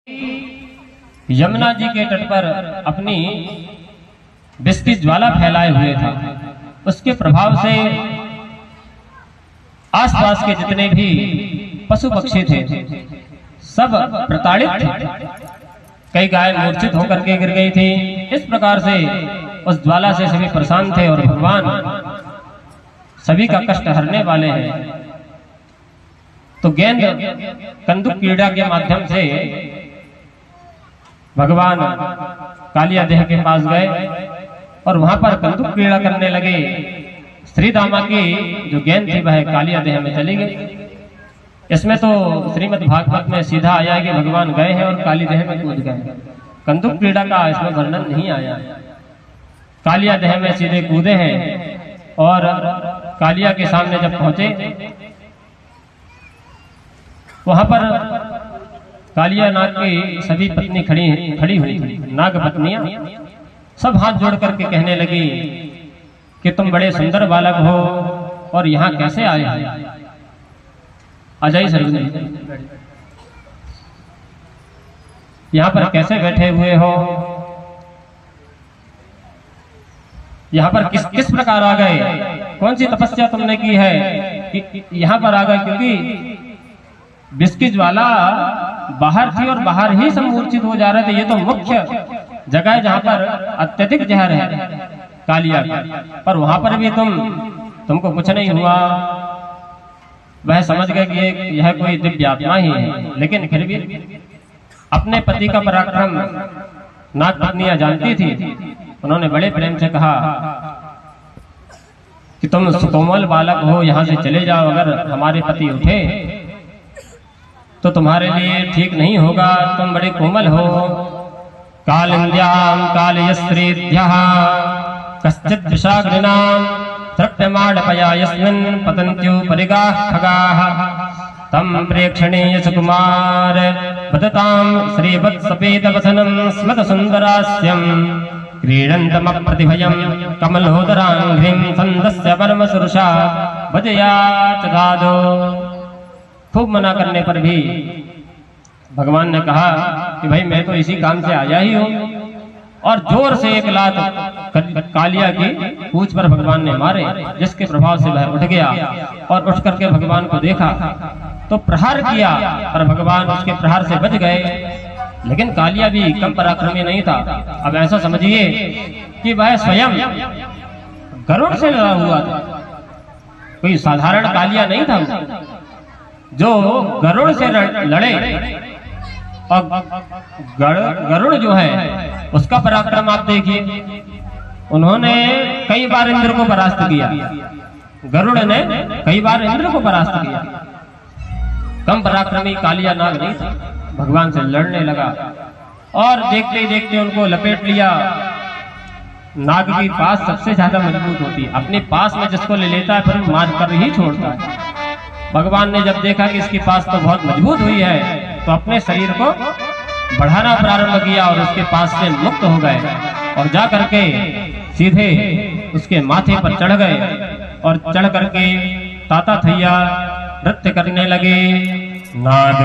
यमुना जी के तट पर अपनी विष की ज्वाला फैलाए हुए था। उसके प्रभाव से आसपास के जितने भी पशु पक्षी थे सब प्रताड़ित थे। कई गाय मूर्छित होकर के गिर गई थी। इस प्रकार से उस ज्वाला से सभी परेशान थे और भगवान सभी का कष्ट हरने वाले हैं। तो गेंद कंदुक क्रीड़ा के माध्यम से भगवान कालिया देह के पास गए और वहां पर कंदुक क्रीड़ा करने लगे। श्री दामा की जो गेंद थी वह कालिया देह में चली गई। इसमें तो श्रीमद् भागवत में सीधा आया कि भगवान गए हैं और काली देह में कूद गए। कंदुक क्रीड़ा का इसमें वर्णन नहीं आया। कालिया देह में सीधे कूदे हैं और कालिया के सामने जब पहुंचे वहां पर कालिया नाग की सभी पत्नी खड़ी हुई थी। नाग पत्नियां सब हाथ जोड़ करके कहने लगी कि तुम बड़े सुंदर बालक हो और यहाँ कैसे आए। अजय सरगुन यहाँ पर कैसे बैठे हुए हो, यहाँ पर किस प्रकार आ गए, कौन सी तपस्या तुमने की है कि यहाँ पर आ गए। क्योंकि विष की ज्वाला बाहर थी और बाहर ही सब मूर्छित हो जा रहे थे। ये तो मुख्य जगह है जहाँ पर अत्यधिक जहर है कालिया का, पर वहां पर भी तुमको कुछ नहीं हुआ। वह समझ गए कि यह कोई दिव्य आत्मा ही है, लेकिन फिर भी अपने पति का पराक्रम नाग पत्नियां जानती थी। उन्होंने बड़े प्रेम से कहा कि तुम सुकोमल बालक हो, यहाँ से चले जाओ। अगर हमारे पति उठे तो तुम्हारे लिए ठीक नहीं होगा, तुम बड़े कोमल हो। कालिन्द्याम कालयस्त्रेभ्यः कश्चित् विषाग्निनां तृप्यमाणपया यस्मिन् पतन्त्युपरिगाः खगाः तं प्रेक्षणीय सुकुमार वदतां श्रीवत्सपेतवसनं स्मतसुन्दरास्यं क्रीडन्तमप्रतिभयं कमलोदराङ्घ्रिं छन्दस्य परमसुरुषा भजयाच दादो। खूब मना करने पर भी भगवान ने कहा कि भाई मैं तो इसी काम से आया ही हूं, और जोर से एक लात कालिया की पूंछ पर भगवान ने मारे, जिसके प्रभाव से वह उठ गया और उठ करके भगवान को देखा तो प्रहार किया, पर भगवान उसके प्रहार से बच गए। लेकिन कालिया भी कम पराक्रमी नहीं था। अब ऐसा समझिए कि वह स्वयं गरुड़ से लड़ा हुआ था, कोई साधारण कालिया नहीं था। जो गरुड़ से लड़े, और गरुड़ जो है उसका पराक्रम आप देखिए। उन्होंने कई बार इंद्र को परास्त किया, गरुड़ ने कई बार इंद्र को परास्त किया। कम पराक्रमी कालिया नाग नहीं था। भगवान से लड़ने लगा और देखते ही देखते उनको लपेट लिया। नाग की पास सबसे ज्यादा मजबूत होती है, अपने पास में जिसको ले लेता है फिर मार कर ही छोड़ता है। भगवान ने जब देखा कि इसकी पास तो बहुत मजबूत हुई है तो अपने शरीर को बढ़ाना प्रारंभ किया और उसके पास से मुक्त हो गए और जा करके सीधे उसके माथे पर चढ़ गए और चढ़ करके ताता थैया नृत्य करने लगे। नाग